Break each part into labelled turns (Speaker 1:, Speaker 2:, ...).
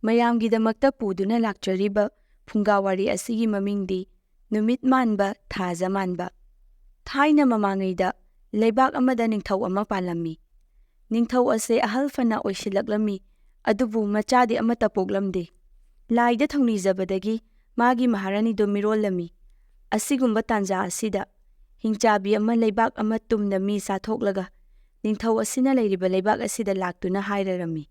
Speaker 1: ꯃꯌꯥꯝꯒꯤꯗꯃꯛꯇ ꯄꯨꯗꯨꯅ ꯂꯥꯛꯆꯔꯤꯕ ꯐꯨꯡꯒꯥ ꯋꯥꯔꯤ ꯑꯁꯤꯒꯤ ꯃꯃꯤꯡꯗꯤ ꯅꯨꯃꯤꯠ ꯃꯥꯟꯕ ꯊꯥꯖ ꯃꯥꯟꯕ꯫ ꯊꯥꯏꯅ ꯃꯃꯥꯡꯉꯩꯗ ꯂꯩꯕꯥꯛ ꯑꯃꯗ ꯅꯤꯡꯊꯧ ꯑꯃ ꯄꯥꯜꯂꯝꯃꯤ꯫ ꯅꯤꯡꯊꯧ ꯑꯁꯦ ꯑꯍꯜ ꯐꯅ ꯑꯣꯏꯁꯤꯜꯂꯛꯂꯝꯃꯤ, ꯑꯗꯨꯕꯨ ꯃꯆꯥꯗꯤ ꯑꯃꯠꯇ ꯄꯣꯛꯂꯝꯗꯦ꯫ ꯂꯥꯏꯗ ꯊꯧꯅꯤꯖꯕꯗꯒꯤ ꯃꯥꯒꯤ ꯃꯍꯥꯔꯥꯅꯤꯗꯨ ꯃꯤꯔꯣꯜꯂꯝꯃꯤ꯫ ꯑꯁꯤꯒꯨꯝꯕ ꯇꯥꯟꯖꯥ ꯑꯁꯤꯗ ꯍꯤꯡꯆꯥꯕꯤ ꯑꯃ ꯂꯩꯕꯥꯛ ꯑꯃ ꯇꯨꯝꯅ ꯃꯤ ꯆꯥꯊꯣꯛꯂꯒ ꯅꯤꯡꯊꯧ ꯑꯁꯤꯅ ꯂꯩꯔꯤꯕ ꯂꯩꯕꯥꯛ ꯑꯁꯤꯗ ꯂꯥꯛꯇꯨꯅ ꯍꯥꯏꯔꯔꯝꯃꯤ,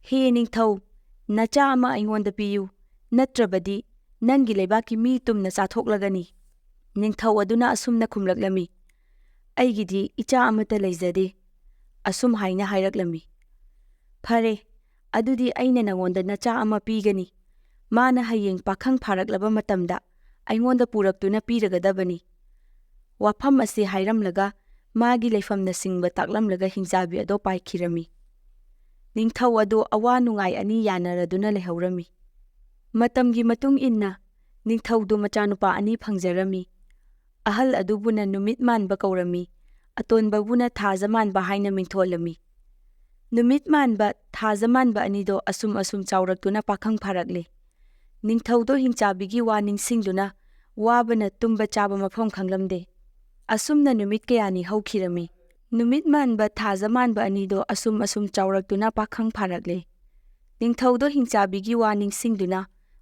Speaker 1: "ꯍꯦ ꯅꯤꯡꯊꯧ, ꯅꯆꯥ ꯑꯃ ꯑꯩꯉꯣꯟꯗ ꯄꯤꯌꯨ, ꯅꯠꯇ꯭ꯔꯕꯗꯤ ꯅꯪꯒꯤ ꯂꯩꯕꯥꯛꯀꯤ ꯃꯤ ꯇꯨꯝꯅ ꯆꯥꯊꯣꯛꯂꯒꯅꯤ꯫" ꯅꯤꯡꯊꯧ ꯑꯗꯨꯅ ꯑꯁꯨꯝꯅ ꯈꯨꯝꯂꯛꯂꯝꯃꯤ, "ꯑꯩꯒꯤꯗꯤ ꯏꯆꯥ ꯑꯃꯠꯇ ꯂꯩꯖꯗꯦ꯫" ꯑꯁꯨꯝ ꯍꯥꯏꯅ ꯍꯥꯏꯔꯛꯂꯝꯃꯤ꯫ "ꯐꯔꯦ, ꯑꯗꯨꯗꯤ ꯑꯩꯅ ꯅꯉꯣꯟꯗ ꯅꯆꯥ ꯑꯃ ꯄꯤꯒꯅꯤ꯫ ꯃꯥꯅ ꯍꯌꯦꯡ ꯄꯥꯈꯪ ꯐꯥꯔꯛꯂꯕ ꯃꯇꯝꯗ ꯑꯩꯉꯣꯟꯗ ꯄꯨꯔꯛꯇꯨꯅ ꯄꯤꯔꯒꯗꯕꯅꯤ꯫" ꯋꯥꯐꯝ ꯑꯁꯤ ꯍꯥꯏꯔꯝꯂꯒ ꯃꯥꯒꯤ ꯂꯩꯐꯝꯅꯆꯤꯡꯕ ꯇꯥꯛꯂꯝꯂꯒ ꯍꯤꯡꯆꯥꯕꯤ ꯑꯗꯣ ꯄꯥꯏꯈꯤꯔꯝꯃꯤ꯫ ꯅꯤꯡꯊꯧ ꯑꯗꯨ ꯑꯋꯥ ꯅꯨꯡꯉꯥꯏ ꯑꯅꯤ ꯌꯥꯅꯔꯗꯨꯅ ꯂꯩꯍꯧꯔꯝꯃꯤ꯫ ꯃꯇꯝꯒꯤ ꯃꯇꯨꯡ ꯏꯟꯅ ꯅꯤꯡꯊꯧꯗꯨ ꯃꯆꯥꯅꯨꯄꯥ ꯑꯅꯤ ꯐꯪꯖꯔꯝꯃꯤ꯫ ꯑꯍꯜ ꯑꯗꯨꯕꯨꯅ ꯅꯨꯃꯤꯠ ꯃꯥꯟꯕ ꯀꯧꯔꯝꯃꯤ, ꯑꯇꯣꯟꯕꯕꯨꯅ ꯊꯥꯖ ꯃꯥꯟꯕ ꯍꯥꯏꯅ ꯃꯤꯡꯊꯣꯜꯂꯝꯃꯤ꯫ ꯅꯨꯃꯤꯠ ꯃꯥꯟꯕ ꯊꯥꯖ ꯃꯥꯟꯕ ꯑꯅꯤꯗꯣ ꯑꯁꯨꯝ ꯆꯥꯎꯔꯛꯇꯨꯅ ꯄꯥꯈꯪ ꯐꯥꯔꯛꯂꯦ꯫ ꯅꯤꯡꯊꯧꯗꯣ ꯍꯤꯡꯆꯥꯕꯤꯒꯤ ꯋꯥ ꯅꯤꯡꯁꯤꯡꯗꯨꯅ ꯋꯥꯕꯅ ꯇꯨꯝꯕ ꯆꯥꯕ ꯃꯐꯝ ꯈꯪꯂꯝꯗꯦ꯫ ꯑꯁꯨꯝꯅ ꯅꯨꯃꯤꯠ ꯀꯌꯥꯅꯤ ꯍꯧꯈꯤꯔꯝꯃꯤ꯫ ꯅꯨꯃꯤꯠ ꯃꯥꯟꯕ ꯊꯥꯖ ꯃꯥꯟꯕ ꯑꯅꯤꯗꯣ ꯑꯁꯨꯝ ꯆꯥꯎꯔꯛꯇꯨꯅ ꯄꯥꯈꯪ ꯐꯥꯔꯛꯂꯦ꯫ ꯅꯤꯡꯊꯧꯗꯣ ꯍꯤꯡꯆꯥꯕꯤꯒꯤ ꯋꯥ ꯅꯤꯡꯁꯤꯡꯗꯨꯅ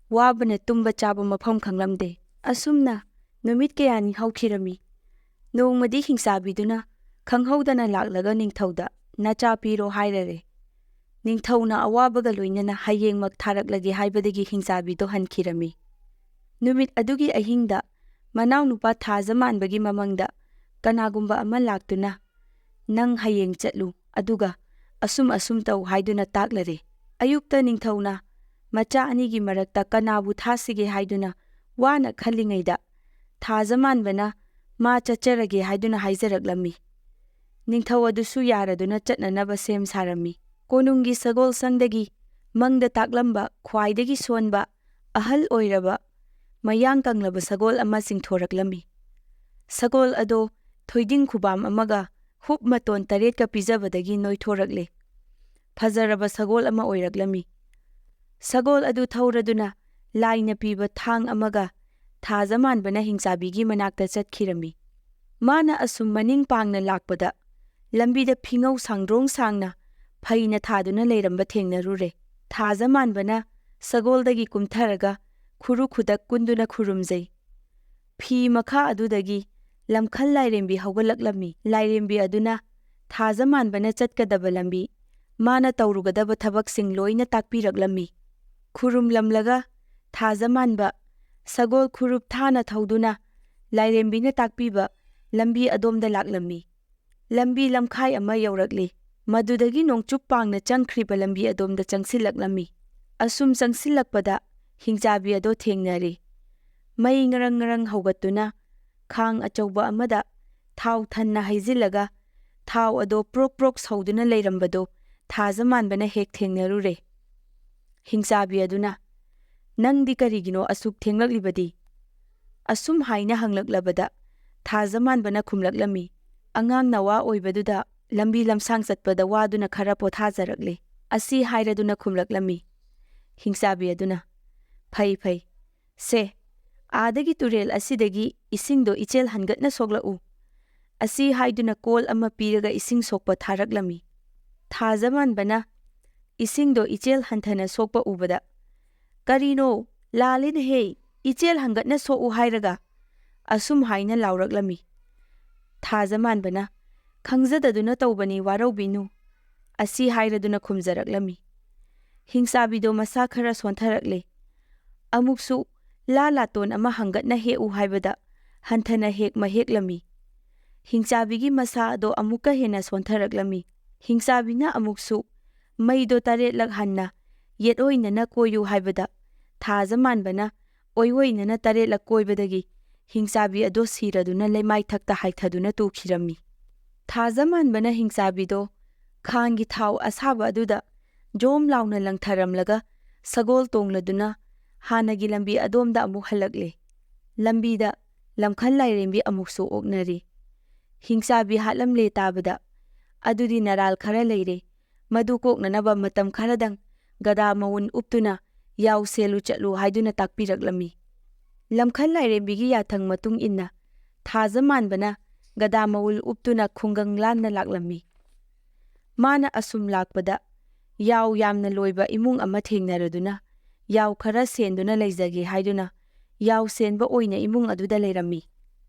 Speaker 1: ꯋꯥꯕꯅ ꯇꯨꯝꯕ ꯆꯥꯕ ꯃꯐꯝ ꯈꯪꯂꯝꯗꯦ꯫ ꯑꯁꯨꯝꯅ ꯅꯨꯃꯤꯠ ꯀꯌꯥꯅꯤ ꯍꯧꯈꯤꯔꯝꯃꯤ꯫ ꯅꯣꯡꯃꯗꯤ ꯍꯤꯡꯆꯥꯕꯤꯗꯨꯅ ꯈꯪꯍꯧꯗꯅ ꯂꯥꯛꯂꯒ ꯅꯤꯡꯊꯧꯗ ꯅꯆꯥ ꯄꯤꯔꯣ ꯍꯥꯏꯔꯔꯦ꯫ ꯅꯤꯡꯊꯧꯅ ꯑꯋꯥꯕꯒ ꯂꯣꯏꯅꯅ ꯍꯌꯦꯡꯃꯛ ꯊꯥꯔꯛꯂꯒꯦ ꯍꯥꯏꯕꯗꯒꯤ ꯍꯤꯡꯆꯥꯕꯤꯗꯣ ꯍꯟꯈꯤꯔꯝꯃꯤ꯫ ꯅꯨꯃꯤꯠ ꯑꯗꯨꯒꯤ ꯑꯍꯤꯡꯗ ꯃꯅꯥꯎꯅꯨꯄꯥ ꯊꯥꯖ ꯃꯥꯟꯕꯒꯤ ꯃꯃꯪꯗ ꯀꯅꯥꯒꯨꯝꯕ ꯑꯃ ꯂꯥꯛꯇꯨꯅ "ꯅꯪ ꯍꯌꯦꯡ ꯆꯠꯂꯨ, ꯑꯗꯨꯒ ꯑꯁꯨꯝ ꯇꯧ" ꯍꯥꯏꯗꯨꯅ ꯇꯥꯛꯂꯔꯦ꯫ ꯑꯌꯨꯛꯇ ꯅꯤꯡꯊꯧꯅ ꯃꯆꯥ ꯑꯅꯤꯒꯤ ꯃꯔꯛꯇ ꯀꯅꯥꯕꯨ ꯊꯥꯁꯤꯒꯦ ꯍꯥꯏꯗꯨꯅ ꯋꯥꯅ ꯈꯜꯂꯤꯉꯩꯗ ꯊꯥꯖ ꯃꯥꯟꯕꯅ "ꯃꯥ ꯆꯠꯆꯔꯒꯦ" ꯍꯥꯏꯗꯨꯅ ꯍꯥꯏꯖꯔꯛꯂꯝꯃꯤ꯫ ꯅꯤꯡꯊꯧ ꯑꯗꯨꯁꯨ ꯌꯥꯔꯗꯨꯅ ꯆꯠꯅꯅꯕ ꯁꯦꯝ ꯁꯥꯔꯝꯃꯤ꯫ ꯀꯣꯅꯨꯡꯒꯤ ꯁꯒꯣꯜꯁꯪꯗꯒꯤ ꯃꯪꯗ ꯇꯥꯛꯂꯝꯕ ꯈ꯭ꯋꯥꯏꯗꯒꯤ ꯁꯣꯟꯕ, ꯑꯍꯜ ꯑꯣꯏꯔꯕ, ꯃꯌꯥꯡ ꯀꯪꯂꯕ ꯁꯒꯣꯜ ꯑꯃ ꯆꯤꯡꯊꯣꯔꯛꯂꯝꯃꯤ꯫ ꯁꯒꯣꯜ ꯑꯗꯣ ꯊꯣꯏꯗꯤꯡ ꯈꯨꯕꯥꯝ ꯑꯃꯒ ꯍꯨꯞ ꯃꯇꯣꯟ 8ꯀ ꯄꯤꯖꯕꯗꯒꯤ ꯅꯣꯏꯊꯣꯔꯛꯂꯦ꯫ ꯐꯖꯔꯕ ꯁꯒꯣꯜ ꯑꯃ ꯑꯣꯏꯔꯛꯂꯝꯃꯤ꯫ ꯁꯒꯣꯜ ꯑꯗꯨ ꯊꯧꯔꯗꯨꯅ ꯂꯥꯏꯅ ꯄꯤꯕ ꯊꯥꯡ ꯑꯃꯒ ꯊꯥꯖ ꯃꯥꯟꯕꯅ ꯍꯤꯡꯆꯥꯕꯤꯒꯤ ꯃꯅꯥꯛꯇ ꯆꯠꯈꯤꯔꯝꯃꯤ꯫ ꯃꯥꯅ ꯑꯁꯨꯝ ꯃꯅꯤꯡ ꯄꯥꯡꯅ ꯂꯥꯛꯄꯗ ꯂꯝꯕꯤꯗ ꯐꯤꯉꯧ ꯁꯥꯡꯗ꯭ꯔꯣꯡ ꯁꯥꯡꯅ ꯐꯩꯅ ꯊꯥꯗꯨꯅ ꯂꯩꯔꯝꯕ ꯊꯦꯡꯅꯔꯨꯔꯦ꯫ ꯊꯥꯖ ꯃꯥꯟꯕꯅ ꯁꯒꯣꯜꯗꯒꯤ ꯀꯨꯝꯊꯔꯒ ꯈꯨꯔꯨ ꯈꯨꯗꯛ ꯀꯨꯟꯗꯨꯅ ꯈꯨꯔꯨꯝꯖꯩ꯫ ꯐꯤ ꯃꯈꯥ ꯑꯗꯨꯗꯒꯤ ꯂꯝꯈꯜ ꯂꯥꯏꯔꯦꯝꯕꯤ ꯍꯧꯒꯠꯂꯛꯂꯝꯃꯤ꯫ ꯂꯥꯏꯔꯦꯝꯕꯤ ꯑꯗꯨꯅ ꯊꯥꯖ ꯃꯥꯟꯕꯅ ꯆꯠꯀꯗꯕ ꯂꯝꯕꯤ, ꯃꯥꯅ ꯇꯧꯔꯨꯒꯗꯕ ꯊꯕꯛꯁꯤꯡ ꯂꯣꯏꯅ ꯇꯥꯛꯄꯤꯔꯛꯂꯝꯃꯤ꯫ ꯈꯨꯔꯨꯝꯂꯝꯂꯒ ꯊꯥꯖ ꯃꯥꯟꯕ ꯁꯒꯣꯜ ꯈꯨꯔꯨꯞ ꯊꯥꯅ ꯊꯧꯗꯨꯅ ꯂꯥꯏꯔꯦꯝꯕꯤꯅ ꯇꯥꯛꯄꯤꯕ ꯂꯝꯕꯤ ꯑꯗꯣꯝꯗ ꯂꯥꯛꯂꯝꯃꯤ꯫ ꯂꯝꯕꯤ ꯂꯝꯈꯥꯏ ꯑꯃ ꯌꯧꯔꯛꯂꯦ꯫ ꯃꯗꯨꯗꯒꯤ ꯅꯣꯡꯆꯨꯞ ꯄꯥꯡꯅ ꯆꯪꯈ꯭ꯔꯤꯕ ꯂꯝꯕꯤ ꯑꯗꯣꯝꯗ ꯆꯪꯁꯤꯜꯂꯛꯂꯝꯃꯤ꯫ ꯑꯁꯨꯝ ꯆꯪꯁꯤꯜꯂꯛꯄꯗ ꯍꯤꯡꯆꯥꯕꯤ ꯑꯗꯣ ꯊꯦꯡꯅꯔꯦ꯫ ꯃꯩ ꯉꯔꯪ ꯉꯔꯪ ꯍꯧꯒꯠꯇꯨꯅ ꯈꯥꯡ ꯑꯆꯧꯕ ꯑꯃꯗ ꯊꯥꯎ ꯊꯟꯅ ꯍꯩꯖꯤꯜꯂꯒ ꯊꯥꯎ ꯑꯗꯣ ꯄ꯭ꯔꯣꯛ ꯄ꯭ꯔꯣꯛ ꯁꯧꯗꯨꯅ ꯂꯩꯔꯝꯕꯗꯣ ꯊꯥꯖ ꯃꯥꯟꯕꯅ ꯍꯦꯛ ꯊꯦꯡꯅꯔꯨꯔꯦ꯫ ꯍꯤꯡꯆꯥꯕꯤ ꯑꯗꯨꯅ "ꯅꯪꯗꯤ ꯀꯔꯤꯒꯤꯅꯣ ꯑꯁꯨꯛ ꯊꯦꯡꯂꯛꯂꯤꯕꯗꯤ?" ꯑꯁꯨꯝ ꯍꯥꯏꯅ ꯍꯪꯂꯛꯂꯕꯗ ꯊꯥꯖ ꯃꯥꯟꯕꯅ ꯈꯨꯝꯂꯛꯂꯝꯃꯤ, "ꯑꯉꯥꯡ ꯅꯋꯥ ꯑꯣꯏꯕꯗꯨꯗ ꯂꯝꯕꯤ ꯂꯝꯁꯥꯡ ꯆꯠꯄꯗ ꯋꯥꯗꯨꯅ ꯈꯔ ꯄꯣꯊꯥꯖꯔꯛꯂꯦ꯫" ꯑꯁꯤ ꯍꯥꯏꯔꯗꯨꯅ ꯈꯨꯝꯂꯛꯂꯝꯃꯤ꯫ ꯍꯤꯡꯆꯥꯕꯤ ꯑꯗꯨꯅ "ꯐꯩ, ꯁꯦ, ꯑꯥꯗꯒꯤ ꯇꯨꯔꯦꯜ ꯑꯁꯤꯗꯒꯤ ꯏꯁꯤꯡꯗꯣ ꯏꯆꯦꯜ ꯍꯟꯒꯠꯅ ꯁꯣꯛꯂꯛꯎ." ꯑꯁꯤ ꯍꯥꯏꯗꯨꯅ ꯀꯣꯜ ꯑꯃ ꯄꯤꯔꯒ ꯏꯁꯤꯡ ꯁꯣꯛꯄ ꯊꯥꯔꯛꯂꯝꯃꯤ꯫ ꯊꯥꯖ ꯃꯥꯟꯕꯅ ꯏꯁꯤꯡꯗꯣ ꯏꯆꯦꯜ ꯍꯟꯊꯅ ꯁꯣꯛꯄ ꯎꯕꯗ "ꯀꯔꯤꯅꯣ, ꯂꯥꯜꯂꯦꯅꯦꯍꯦ, ꯏꯆꯦꯜ ꯍꯟꯒꯠꯅ ꯁꯣꯛꯎ ꯍꯥꯏꯔꯒ." ꯑꯁꯨꯝ ꯍꯥꯏꯅ ꯂꯥꯎꯔꯛꯂꯝꯃꯤ꯫ ꯊꯥꯖ ꯃꯥꯟꯕꯅ "ꯈꯪꯖꯗꯗꯨꯅ ꯇꯧꯕꯅꯤ, ꯋꯥꯔꯧꯕꯤꯅꯨ." ꯑꯁꯤ ꯍꯥꯏꯔꯗꯨꯅ ꯈꯨꯝꯖꯔꯛꯂꯝꯃꯤ꯫ ꯍꯤꯡꯆꯥꯕꯤꯗꯣ ꯃꯁꯥ ꯈꯔ ꯁꯣꯟꯊꯔꯛꯂꯦ꯫ ꯑꯃꯨꯛꯁꯨ ꯂꯥꯇꯣꯟ ꯑꯃ ꯍꯪꯒꯠꯅ ꯍꯦꯛꯎ ꯍꯥꯏꯕꯗ ꯍꯟꯊꯅ ꯍꯦꯛꯃ ꯍꯦꯛꯂꯝꯃꯤ꯫ ꯍꯤꯡꯆꯥꯕꯤꯒꯤ ꯃꯁꯥ ꯑꯗꯣ ꯑꯃꯨꯛꯀ ꯍꯦꯟꯅ ꯁꯣꯟꯊꯔꯛꯂꯝꯃꯤ꯫ ꯍꯤꯡꯆꯥꯕꯤꯅ ꯑꯃꯨꯛꯁꯨ ꯃꯩꯗꯣ 8ꯂꯛ ꯍꯟꯅ ꯌꯦꯠꯑꯣꯏꯅꯅ ꯀꯣꯏꯌꯨ ꯍꯥꯏꯕꯗ ꯊꯥꯖ ꯃꯥꯟꯕꯅ ꯑꯣꯏꯑꯣꯏꯅꯅ 8ꯂꯛ ꯀꯣꯏꯕꯗꯒꯤ ꯍꯤꯡꯆꯥꯕꯤ ꯑꯗꯣ ꯁꯤꯔꯗꯨꯅ ꯂꯩꯃꯥꯏꯊꯛꯇ ꯍꯥꯏꯊꯗꯨꯅ ꯇꯨꯈꯤꯔꯝꯃꯤ꯫ ꯊꯥꯖ ꯃꯥꯟꯕꯅ ꯍꯤꯡꯆꯥꯕꯤꯗꯣ ꯈꯥꯡꯒꯤ ꯊꯥꯎ ꯑꯁꯥꯕ ꯑꯗꯨꯗ ꯖꯣꯝ ꯂꯥꯎꯅ ꯂꯪꯊꯔꯝꯂꯒ ꯁꯒꯣꯜ ꯇꯣꯡꯂꯗꯨꯅ ꯍꯥꯟꯅꯒꯤ ꯂꯝꯕꯤ ꯑꯗꯣꯝꯗ ꯑꯃꯨꯛ ꯍꯜꯂꯛꯂꯦ꯫ ꯂꯝꯕꯤꯗ ꯂꯝꯈꯜ ꯂꯥꯏꯔꯦꯝꯕꯤ ꯑꯃꯨꯛꯁꯨ ꯑꯣꯛꯅꯔꯤ꯫ ꯍꯤꯡꯆꯥꯕꯤ ꯍꯥꯠꯂꯝꯂꯦ ꯇꯥꯕꯗ "ꯑꯗꯨꯗꯤ ꯅꯔꯥꯜ ꯈꯔ ꯂꯩꯔꯦ, ꯃꯗꯨ ꯀꯣꯛꯅꯅꯕ ꯃꯇꯝ ꯈꯔꯗꯪ ꯒꯗꯥ ꯃꯋꯨꯟ ꯎꯞꯇꯨꯅ ꯌꯥꯎ ꯁꯦꯜꯂꯨ ꯆꯠꯂꯨ ꯍꯥꯏꯗꯨꯅ ꯇꯥꯛꯄꯤꯔꯛꯂꯝꯃꯤ꯫ ꯂꯝꯈꯜ ꯂꯥꯏꯔꯦꯝꯕꯤꯒꯤ ꯌꯥꯊꯪ ꯃꯇꯨꯡ ꯏꯟꯅ ꯊꯥꯖ ꯃꯥꯟꯕꯅ ꯒꯗꯥ ꯃꯋꯨꯜ ꯎꯞꯇꯨꯅ ꯈꯨꯡꯒꯪ ꯂꯥꯟꯅ ꯂꯥꯛꯂꯝꯃꯤ꯫ ꯃꯥꯅ ꯑꯁꯨꯝ ꯂꯥꯛꯄꯗ ꯌꯥꯎ ꯌꯥꯝꯅ ꯂꯣꯏꯕ ꯏꯃꯨꯡ ꯑꯃ ꯊꯦꯡꯅꯔꯗꯨꯅ ꯌꯥꯎ ꯈꯔ ꯁꯦꯟꯗꯨꯅ ꯂꯩꯖꯒꯦ ꯍꯥꯏꯗꯨꯅ ꯌꯥꯎ ꯁꯦꯟꯕ ꯑꯣꯏꯅ ꯏꯃꯨꯡ ꯑꯗꯨꯗ ꯂꯩꯔꯝꯃꯤ꯫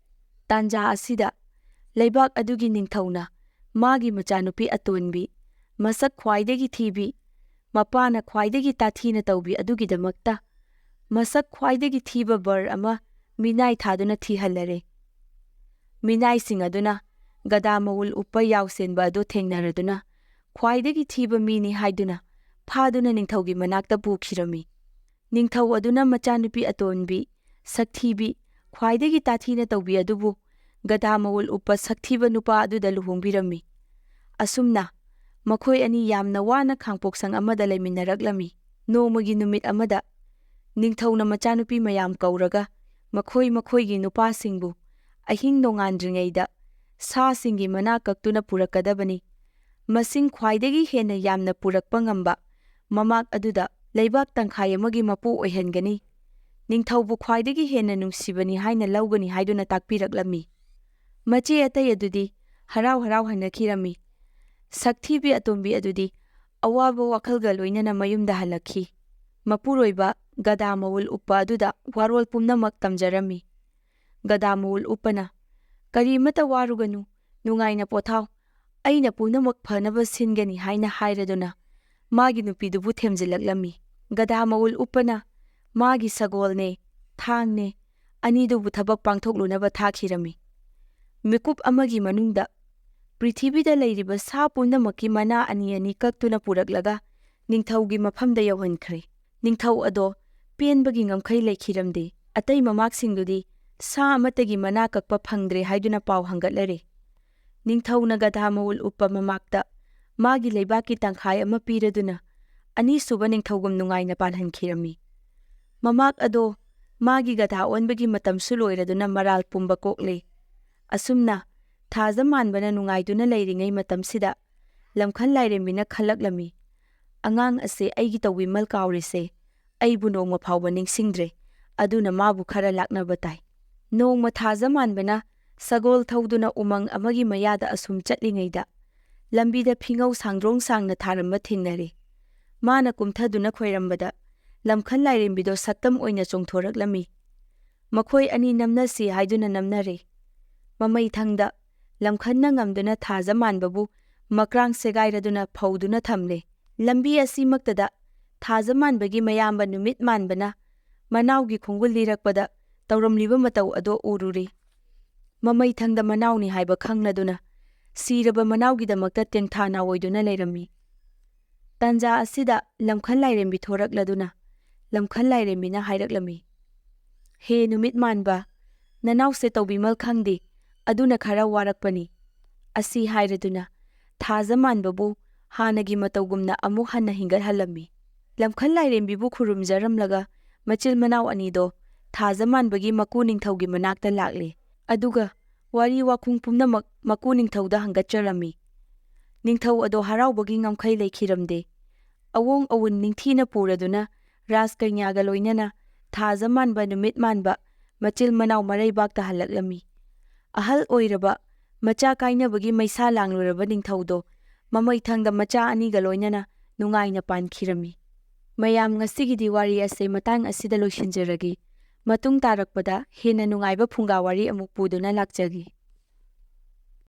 Speaker 1: ꯇꯥꯟꯖꯥ ꯑꯁꯤꯗ ꯂꯩꯕꯥꯛ ꯑꯗꯨꯒꯤ ꯅꯤꯡꯊꯧꯅ ꯃꯥꯒꯤ ꯃꯆꯥꯅꯨꯄꯤ ꯑꯇꯣꯟꯕꯤ, ꯃꯁꯛ ꯈ꯭ꯋꯥꯏꯗꯒꯤ ꯊꯤꯕꯤ, ꯃꯄꯥꯅ ꯈ꯭ꯋꯥꯏꯗꯒꯤ ꯇꯥꯊꯤꯅ ꯇꯧꯕꯤ ꯑꯗꯨꯒꯤꯗꯃꯛꯇ ꯃꯁꯛ ꯈ꯭ꯋꯥꯏꯗꯒꯤ ꯊꯤꯕ ꯕꯔ ꯑꯃ ꯃꯤꯅꯥꯏ ꯊꯥꯗꯨꯅ ꯊꯤꯍꯜꯂꯔꯦ꯫ ꯃꯤꯅꯥꯏꯁꯤꯡ ꯑꯗꯨꯅ ꯒꯗꯥ ꯃꯋꯨꯜ ꯎꯞꯄ ꯌꯥꯎꯁꯦꯟꯕ ꯑꯗꯨ ꯊꯦꯡꯅꯔꯗꯨꯅ ꯈ꯭ꯋꯥꯏꯗꯒꯤ ꯊꯤꯕ ꯃꯤꯅꯤ ꯍꯥꯏꯗꯨꯅ ꯐꯥꯗꯨꯅ ꯅꯤꯡꯊꯧꯒꯤ ꯃꯅꯥꯛꯇ ꯄꯨꯈꯤꯔꯝꯃꯤ꯫ ꯅꯤꯡꯊꯧ ꯑꯗꯨꯅ ꯃꯆꯥꯅꯨꯄꯤ ꯑꯇꯣꯟꯕꯤ, ꯁꯛꯊꯤꯕꯤ, ꯈ꯭ꯋꯥꯏꯗꯒꯤ ꯇꯥꯊꯤꯅ ꯇꯧꯕꯤ ꯑꯗꯨꯕꯨ ꯒꯗꯥ ꯃꯋꯨꯜ ꯎꯞꯄ ꯁꯛꯊꯤꯕ ꯅꯨꯄꯥ ꯑꯗꯨꯗ ꯂꯨꯍꯣꯡꯕꯤꯔꯝꯃꯤ꯫ ꯑꯁꯨꯝꯅ ꯃꯈꯣꯏ ꯑꯅꯤ ꯌꯥꯝꯅ ꯋꯥꯅ ꯈꯥꯡꯄꯣꯛꯁꯪ ꯑꯃꯗ ꯂꯩꯃꯤꯟꯅꯔꯛꯂꯝꯃꯤ꯫ ꯅꯣꯡꯃꯒꯤ ꯅꯨꯃꯤꯠ ꯑꯃꯗ ꯅꯤꯡꯊꯧꯅ ꯃꯆꯥꯅꯨꯄꯤ ꯃꯌꯥꯝ ꯀꯧꯔꯒ ꯃꯈꯣꯏꯒꯤ ꯅꯨꯄꯥꯁꯤꯡꯕꯨ ꯑꯍꯤꯡ ꯅꯣꯡꯉꯥꯟꯗ꯭ꯔꯤꯉꯩꯗ ꯁꯥꯁꯤꯡꯒꯤ ꯃꯅꯥ ꯀꯛꯇꯨꯅ ꯄꯨꯔꯛꯀꯗꯕꯅꯤ, ꯃꯁꯤꯡ ꯈ꯭ꯋꯥꯏꯗꯒꯤ ꯍꯦꯟꯅ ꯌꯥꯝꯅ ꯄꯨꯔꯛꯄ ꯉꯝꯕ ꯃꯃꯥꯛ ꯑꯗꯨꯗ ꯂꯩꯕꯥꯛ ꯇꯪꯈꯥꯏ ꯑꯃꯒꯤ ꯃꯄꯨ ꯑꯣꯏꯍꯟꯒꯅꯤ, ꯅꯤꯡꯊꯧꯕꯨ ꯈ꯭ꯋꯥꯏꯗꯒꯤ ꯍꯦꯟꯅ ꯅꯨꯡꯁꯤꯕꯅꯤ ꯍꯥꯏꯅ ꯂꯧꯒꯅꯤ ꯍꯥꯏꯗꯨꯅ ꯇꯥꯛꯄꯤꯔꯛꯂꯝꯃꯤ꯫ ꯃꯆꯦ ꯑꯇꯩ ꯑꯗꯨꯗꯤ ꯍꯔꯥꯎ ꯍꯔꯥꯎ ꯍꯟꯅꯈꯤꯔꯝꯃꯤ꯫ ꯁꯛꯊꯤꯕꯤ ꯑꯇꯣꯝꯕꯤ ꯑꯗꯨꯗꯤ ꯑꯋꯥꯕ ꯋꯥꯈꯜꯒ ꯂꯣꯏꯅꯅ ꯃꯌꯨꯝꯗ ꯍꯜꯂꯛꯈꯤ꯫ ꯃꯄꯨꯔꯣꯏꯕ ꯒꯗꯥ ꯃꯋꯨꯜ ꯎꯞꯄ ꯑꯗꯨꯗ ꯋꯥꯔꯣꯜ ꯄꯨꯝꯅꯃꯛ ꯇꯝꯖꯔꯝꯃꯤ꯫ ꯒꯗꯥ ꯃꯋꯨꯜ ꯎꯞꯄꯅ "ꯀꯔꯤꯃꯇ ꯋꯥꯔꯨꯒꯅꯨ, ꯅꯨꯡꯉꯥꯏꯅ ꯄꯣꯊꯥꯎ, ꯑꯩꯅ ꯄꯨꯝꯅꯃꯛ ꯐꯅꯕ ꯁꯤꯟꯒꯅꯤ" ꯍꯥꯏꯅ ꯍꯥꯏꯔꯗꯨꯅ ꯃꯥꯒꯤ ꯅꯨꯄꯤꯗꯨꯕꯨ ꯊꯦꯝꯖꯤꯜꯂꯛꯂꯝꯃꯤ꯫ ꯒꯗꯥ ꯃꯋꯨꯜ ꯎꯞꯄꯅ ꯃꯥꯒꯤ ꯁꯒꯣꯜꯅꯦ, ꯊꯥꯡꯅꯦ ꯑꯅꯤꯗꯨꯕꯨ ꯊꯕꯛ ꯄꯥꯡꯊꯣꯛꯂꯨꯅꯕ ꯊꯥꯈꯤꯔꯝꯃꯤ꯫ ꯃꯤꯀꯨꯞ ꯑꯃꯒꯤ ꯃꯅꯨꯡꯗ ꯄ꯭ꯔꯤꯊꯤꯕꯤꯗ ꯂꯩꯔꯤꯕ ꯁꯥ ꯄꯨꯝꯅꯃꯛꯀꯤ ꯃꯅꯥ ꯑꯅꯤ ꯑꯅꯤ ꯀꯛꯇꯨꯅ ꯄꯨꯔꯛꯂꯒ ꯅꯤꯡꯊꯧꯒꯤ ꯃꯐꯝꯗ ꯌꯧꯍꯟꯈ꯭ꯔꯦ꯫ ꯅꯤꯡꯊꯧ ꯑꯗꯣ ꯄꯦꯟꯕꯒꯤ ꯉꯝꯈꯩ ꯂꯩꯈꯤꯔꯝꯗꯦ꯫ ꯑꯇꯩ ꯃꯃꯥꯛꯁꯤꯡꯗꯨꯗꯤ ꯁꯥ ꯑꯃꯠꯇꯒꯤ ꯃꯅꯥ ꯀꯛꯄ ꯐꯪꯗ꯭ꯔꯦ ꯍꯥꯏꯗꯨꯅ ꯄꯥꯎ ꯍꯪꯒꯠꯂꯔꯦ꯫ ꯅꯤꯡꯊꯧꯅ ꯒꯗꯥ ꯃꯋꯨꯜ ꯎꯞꯄ ꯃꯃꯥꯛꯇ ꯃꯥꯒꯤ ꯂꯩꯕꯥꯛꯀꯤ ꯇꯪꯈꯥꯏ ꯑꯃ ꯄꯤꯔꯗꯨꯅ ꯑꯅꯤꯁꯨꯕ ꯅꯤꯡꯊꯧꯒꯨꯝ ꯅꯨꯡꯉꯥꯏꯅ ꯄꯥꯜꯍꯟꯈꯤꯔꯝꯃꯤ꯫ ꯃꯃꯥꯛ ꯑꯗꯣ ꯃꯥꯒꯤ ꯒꯙꯥ ꯑꯣꯟꯕꯒꯤ ꯃꯇꯝꯁꯨ ꯂꯣꯏꯔꯗꯨꯅ ꯃꯔꯥꯜ ꯄꯨꯝꯕ ꯀꯣꯛꯂꯦ꯫ ꯑꯁꯨꯝꯅ ꯊꯥꯖ ꯃꯥꯟꯕꯅ ꯅꯨꯡꯉꯥꯏꯗꯨꯅ ꯂꯩꯔꯤꯉꯩ ꯃꯇꯝꯁꯤꯗ ꯂꯝꯈꯜ ꯂꯥꯏꯔꯦꯝꯕꯤꯅ ꯈꯜꯂꯛꯂꯝꯃꯤ, ꯑꯉꯥꯡ ꯑꯁꯦ ꯑꯩꯒꯤ ꯇꯧꯕꯤꯃꯜ ꯀꯥꯎꯔꯤꯁꯦ ꯑꯩꯕꯨ ꯅꯣꯡꯃ ꯐꯥꯎꯕ ꯅꯤꯡꯁꯤꯡꯗ꯭ꯔꯦ, ꯑꯗꯨꯅ ꯃꯥꯕꯨ ꯈꯔ ꯂꯥꯛꯅꯕ ꯇꯥꯏ꯫ ꯅꯣꯡꯃ ꯊꯥꯖ ꯃꯥꯟꯕꯅ ꯁꯒꯣꯜ ꯊꯧꯗꯨꯅ ꯎꯃꯪ ꯑꯃꯒꯤ ꯃꯌꯥꯗ ꯑꯁꯨꯝ ꯆꯠꯂꯤꯉꯩꯗ ꯂꯝꯕꯤꯗ ꯐꯤꯉꯧ ꯁꯥꯡꯗ꯭ꯔꯣꯡ ꯁꯥꯡꯅ ꯊꯥꯔꯝꯕ ꯊꯦꯡꯅꯔꯦ꯫ ꯃꯥꯅ ꯀꯨꯝꯊꯗꯨꯅ ꯈꯣꯏꯔꯝꯕꯗ ꯂꯝꯈꯜ ꯂꯥꯏꯔꯦꯝꯕꯤꯗꯣ ꯁꯛꯇꯝ ꯑꯣꯏꯅ ꯆꯣꯡꯊꯣꯔꯛꯂꯝꯃꯤ꯫ ꯃꯈꯣꯏ ꯑꯅꯤ ꯅꯝꯅꯁꯤ ꯍꯥꯏꯗꯨꯅ ꯅꯝꯅꯔꯦ꯫ ꯃꯃꯩꯊꯪꯗ ꯂꯝꯈꯟꯅ ꯉꯝꯗꯨꯅ ꯊꯥꯖ ꯃꯥꯟꯕꯕꯨ ꯃꯀ꯭ꯔꯥꯡ ꯁꯦꯒꯥꯏꯔꯗꯨꯅ ꯐꯧꯗꯨꯅ ꯊꯝꯂꯦ꯫ ꯂꯝꯕꯤ ꯑꯁꯤꯃꯛꯇꯗ ꯊꯥꯖ ꯃꯥꯟꯕꯒꯤ ꯃꯌꯥꯝꯕ ꯅꯨꯃꯤꯠ ꯃꯥꯟꯕꯅ ꯃꯅꯥꯎꯒꯤ ꯈꯣꯡꯒꯨꯜ ꯂꯤꯔꯛꯄꯗ ꯇꯧꯔꯝꯂꯤꯕ ꯃꯇꯧ ꯑꯗꯣ ꯎꯔꯨꯔꯦ꯫ ꯃꯃꯩꯊꯪꯗ ꯃꯅꯥꯎꯅꯤ ꯍꯥꯏꯕ ꯈꯪꯂꯗꯨꯅ ꯁꯤꯔꯕ ꯃꯅꯥꯎꯒꯤꯗꯃꯛꯇ ꯇꯦꯡꯊꯥ ꯅꯥꯑꯣꯏꯗꯨꯅ ꯂꯩꯔꯝꯃꯤ꯫ ꯇꯥꯟꯖꯥ ꯑꯁꯤꯗ ꯂꯝꯈꯜ ꯂꯥꯏꯔꯦꯝꯕꯤ ꯊꯣꯔꯛꯂꯗꯨꯅ ꯂꯝꯈꯜ ꯂꯥꯏꯔꯦꯝꯕꯤꯅ ꯍꯥꯏꯔꯛꯂꯝꯃꯤ, "ꯍꯦ ꯅꯨꯃꯤꯠ ꯃꯥꯟꯕ, ꯅꯅꯥꯎꯁꯦ ꯇꯧꯕꯤꯃꯜ ꯈꯪꯗꯦ, ꯑꯗꯨꯅ ꯈꯔ ꯋꯥꯔꯛꯄꯅꯤ"꯫ ꯑꯁꯤ ꯍꯥꯏꯔꯗꯨꯅ ꯊꯥꯖ ꯃꯥꯟꯕꯕꯨ ꯍꯥꯟꯅꯒꯤ ꯃꯇꯧꯒꯨꯝꯅ ꯑꯃꯨꯛ ꯍꯟꯅ ꯍꯤꯡꯒꯠꯍꯜꯂꯝꯃꯤ꯫ ꯂꯝꯈꯜ ꯂꯥꯏꯔꯦꯝꯕꯤꯕꯨ ꯈꯨꯔꯨꯝꯖꯔꯝꯂꯒ ꯃꯆꯤꯜ ꯃꯅꯥꯎ ꯑꯅꯤꯗꯣ ꯊꯥꯖ ꯃꯥꯟꯕꯒꯤ ꯃꯀꯨ ꯅꯤꯡꯊꯧꯒꯤ ꯃꯅꯥꯛꯇ ꯂꯥꯛꯂꯦ꯫ ꯑꯗꯨꯒ ꯋꯥꯔꯤ ꯋꯥꯈꯨꯡ ꯄꯨꯝꯅꯃꯛ ꯃꯀꯨ ꯅꯤꯡꯊꯧꯗ ꯍꯪꯒꯠꯆꯔꯝꯃꯤ꯫ ꯅꯤꯡꯊꯧ ꯑꯗꯣ ꯍꯔꯥꯎꯕꯒꯤ ꯉꯝꯈꯩ ꯂꯩꯈꯤꯔꯝꯗꯦ꯫ ꯑꯋꯣꯡ ꯑꯋꯨꯟ ꯅꯤꯡꯊꯤꯅ ꯄꯨꯔꯗꯨꯅ ꯔꯥꯖꯀꯩꯅ꯭ꯌꯥꯒ ꯂꯣꯏꯅꯅ ꯊꯥꯖ ꯃꯥꯟꯕ ꯅꯨꯃꯤꯠ ꯃꯥꯟꯕ ꯃꯆꯤꯜ ꯃꯅꯥꯎ ꯃꯔꯩꯕꯥꯛꯇ ꯍꯜꯂꯛꯂꯝꯃꯤ꯫ ꯑꯍꯜ ꯑꯣꯏꯔꯕ ꯃꯆꯥ ꯀꯥꯏꯅꯕꯒꯤ ꯃꯩꯁꯥ ꯂꯥꯡꯂꯨꯔꯕ ꯅꯤꯡꯊꯧꯗꯣ ꯃꯃꯩꯊꯪꯗ ꯃꯆꯥ ꯑꯅꯤꯒ ꯂꯣꯏꯅꯅ ꯅꯨꯡꯉꯥꯏꯅ ꯄꯥꯟꯈꯤꯔꯝꯃꯤ꯫ ꯃꯌꯥꯝ ꯉꯁꯤꯒꯤꯗꯤ ꯋꯥꯔꯤ ꯑꯁꯦ ꯃꯇꯥꯡ ꯑꯁꯤꯗ ꯂꯣꯏꯁꯤꯟꯖꯔꯒꯦ꯫ ꯃꯇꯨꯡ ꯇꯥꯔꯛꯄꯗ ꯍꯦꯟꯅ ꯅꯨꯡꯉꯥꯏꯕ ꯐꯨꯡꯒꯥ ꯋꯥꯔꯤ ꯑꯃꯨꯛ ꯄꯨꯗꯨꯅ ꯂꯥꯛꯆꯒꯦ꯫